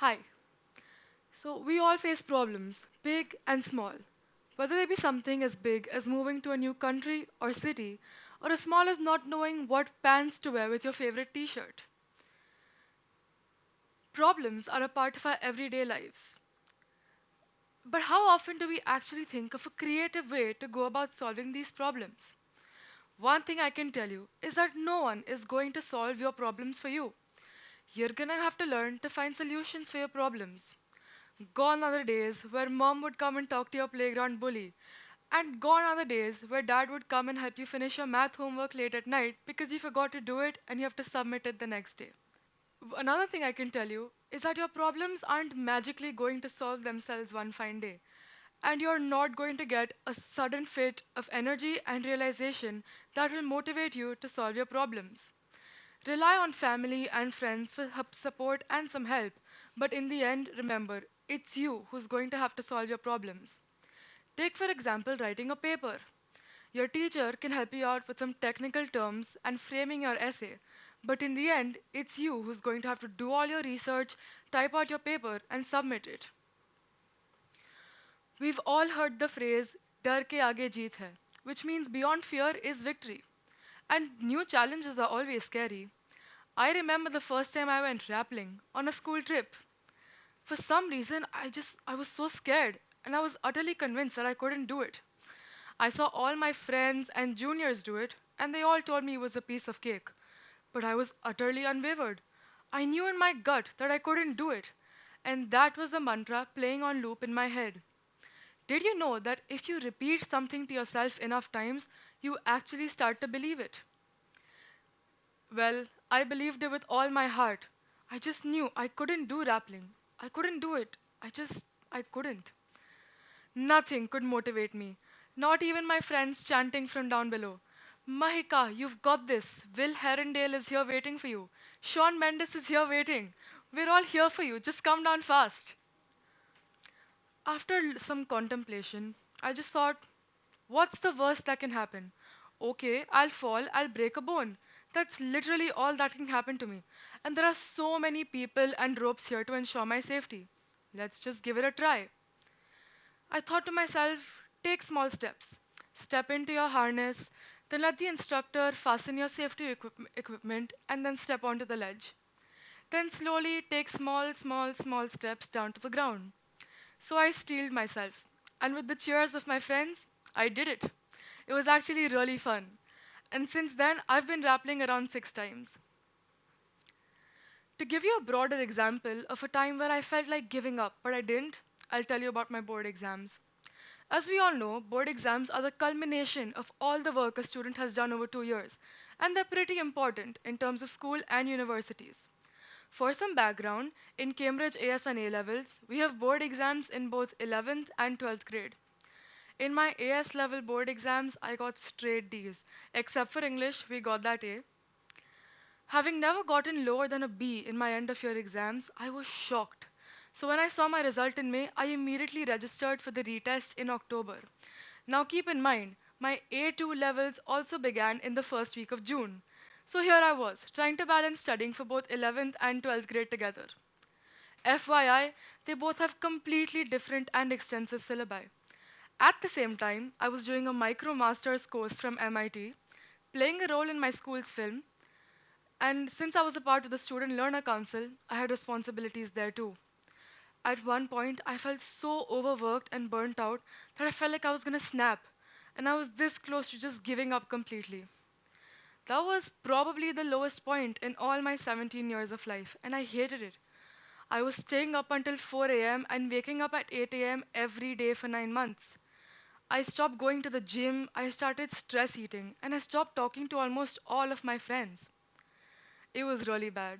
Hi. So, we all face problems, big and small. Whether they be something as big as moving to a new country or city, or as small as not knowing what pants to wear with your favorite t shirt. Problems are a part of our everyday lives. But how often do we actually think of a creative way to go about solving these problems? One thing I can tell you is that no one is going to solve your problems for you. You're gonna have to learn to find solutions for your problems. Gone are the days where mom would come and talk to your playground bully. And gone are the days where dad would come and help you finish your math homework late at night because you forgot to do it and you have to submit it the next day. Another thing I can tell you is that your problems aren't magically going to solve themselves one fine day. And you're not going to get a sudden fit of energy and realization that will motivate you to solve your problems. Rely on family and friends for support and some help, but in the end, remember, it's you who's going to have to solve your problems. Take, for example, writing a paper. Your teacher can help you out with some technical terms and framing your essay, but in the end, it's you who's going to have to do all your research, type out your paper, and submit it. We've all heard the phrase, डर के आगे जीत है, which means beyond fear is victory. And new challenges are always scary. I remember the first time I went rappelling on a school trip. For some reason, I was so scared and I was utterly convinced that I couldn't do it. I saw all my friends and juniors do it and they all told me it was a piece of cake. But I was utterly unwavered. I knew in my gut that I couldn't do it. And that was the mantra playing on loop in my head. Did you know that if you repeat something to yourself enough times, you actually start to believe it? Well, I believed it with all my heart. I just knew I couldn't do rappelling. I couldn't do it. I couldn't. Nothing could motivate me. Not even my friends chanting from down below. Mahika, you've got this. Will Herondale is here waiting for you. Shawn Mendes is here waiting. We're all here for you. Just come down fast. After some contemplation, I just thought, what's the worst that can happen? Okay, I'll fall, I'll break a bone. That's literally all that can happen to me. And there are so many people and ropes here to ensure my safety. Let's just give it a try. I thought to myself, take small steps. Step into your harness, then let the instructor fasten your safety equipment, and then step onto the ledge. Then slowly take small steps down to the ground. So I steeled myself, and with the cheers of my friends, I did it. It was actually really fun. And since then, I've been rappelling around 6 times. To give you a broader example of a time where I felt like giving up, but I didn't, I'll tell you about my board exams. As we all know, board exams are the culmination of all the work a student has done over 2 years, and they're pretty important in terms of school and universities. For some background, in Cambridge AS and A levels, we have board exams in both 11th and 12th grade. In my AS level board exams, I got straight Ds. Except for English, we got that A. Having never gotten lower than a B in my end of year exams, I was shocked. So when I saw my result in May, I immediately registered for the retest in October. Now keep in mind, my A2 levels also began in the first week of June. So here I was, trying to balance studying for both 11th and 12th grade together. FYI, they both have completely different and extensive syllabi. At the same time, I was doing a micro master's course from MIT, playing a role in my school's film, and since I was a part of the Student Learner Council, I had responsibilities there too. At one point, I felt so overworked and burnt out that I felt like I was gonna snap, and I was this close to just giving up completely. That was probably the lowest point in all my 17 years of life, and I hated it. I was staying up until 4 a.m. and waking up at 8 a.m. every day for 9 months. I stopped going to the gym, I started stress eating, and I stopped talking to almost all of my friends. It was really bad.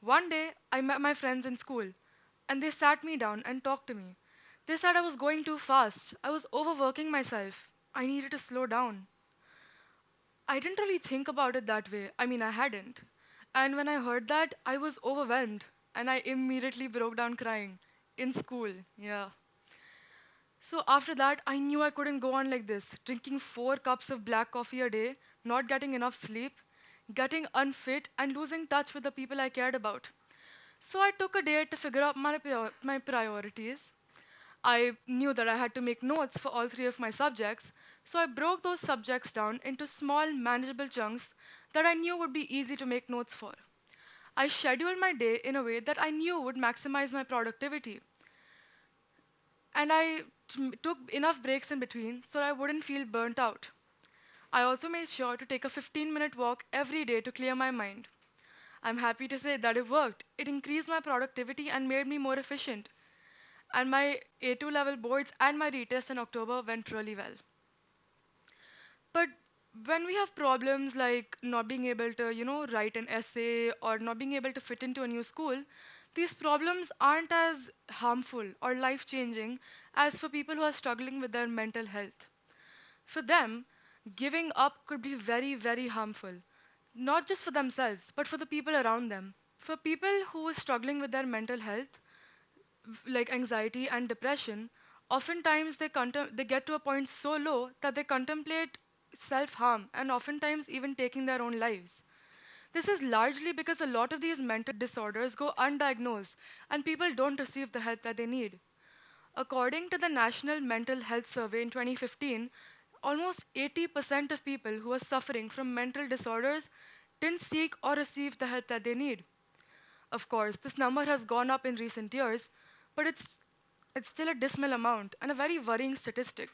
One day, I met my friends in school, and they sat me down and talked to me. They said I was going too fast, I was overworking myself, I needed to slow down. I didn't really think about it that way. I mean, I hadn't. And when I heard that, I was overwhelmed, and I immediately broke down crying. In school, yeah. So after that, I knew I couldn't go on like this, drinking 4 cups of black coffee a day, not getting enough sleep, getting unfit, and losing touch with the people I cared about. So I took a day to figure out my priorities. I knew that I had to make notes for all three of my subjects, so I broke those subjects down into small, manageable chunks that I knew would be easy to make notes for. I scheduled my day in a way that I knew would maximize my productivity, and took enough breaks in between so I wouldn't feel burnt out. I also made sure to take a 15-minute walk every day to clear my mind. I'm happy to say that it worked. It increased my productivity and made me more efficient. And my A2 level boards and my retest in October went really well. But when we have problems like not being able to, write an essay or not being able to fit into a new school, these problems aren't as harmful or life changing as for people who are struggling with their mental health. For them, giving up could be very, very harmful, not just for themselves, but for the people around them. For people who are struggling with their mental health, like anxiety and depression, oftentimes they get to a point so low that they contemplate self harm and oftentimes even taking their own lives. This is largely because a lot of these mental disorders go undiagnosed and people don't receive the help that they need. According to the National Mental Health Survey in 2015, almost 80% of people who are suffering from mental disorders didn't seek or receive the help that they need. Of course, this number has gone up in recent years, but it's still a dismal amount and a very worrying statistic.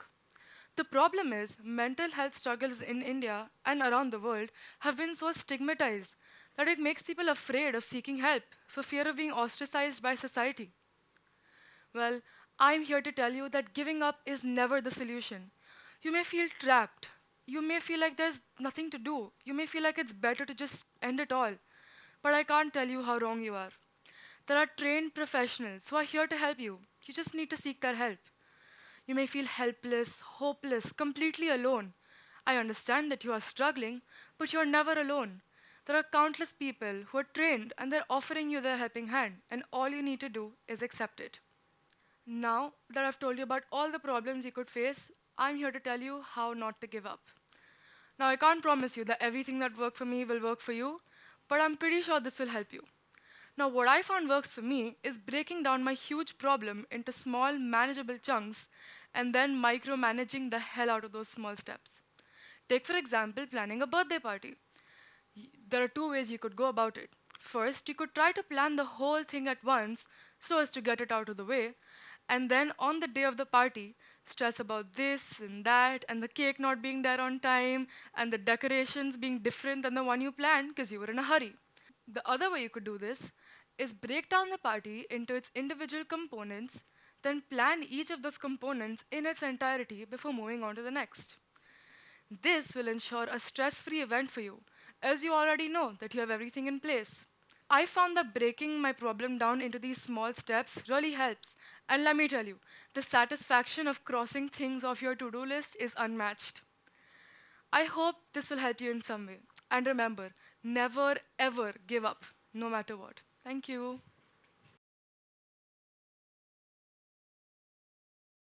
The problem is, mental health struggles in India and around the world have been so stigmatized that it makes people afraid of seeking help for fear of being ostracized by society. Well, I'm here to tell you that giving up is never the solution. You may feel trapped. You may feel like there's nothing to do. You may feel like it's better to just end it all. But I can't tell you how wrong you are. There are trained professionals who are here to help you. You just need to seek their help. You may feel helpless, hopeless, completely alone. I understand that you are struggling, but you're never alone. There are countless people who are trained and they're offering you their helping hand, and all you need to do is accept it. Now that I've told you about all the problems you could face, I'm here to tell you how not to give up. Now, I can't promise you that everything that worked for me will work for you, but I'm pretty sure this will help you. Now, what I found works for me is breaking down my huge problem into small, manageable chunks and then micromanaging the hell out of those small steps. Take, for example, planning a birthday party. There are two ways you could go about it. First, you could try to plan the whole thing at once so as to get it out of the way, and then on the day of the party, stress about this and that, and the cake not being there on time, and the decorations being different than the one you planned because you were in a hurry. The other way you could do this is break down the party into its individual components, then plan each of those components in its entirety before moving on to the next. This will ensure a stress free event for you, as you already know that you have everything in place. I found that breaking my problem down into these small steps really helps. And let me tell you, the satisfaction of crossing things off your to do list is unmatched. I hope this will help you in some way. And remember, never ever give up, no matter what. Thank you.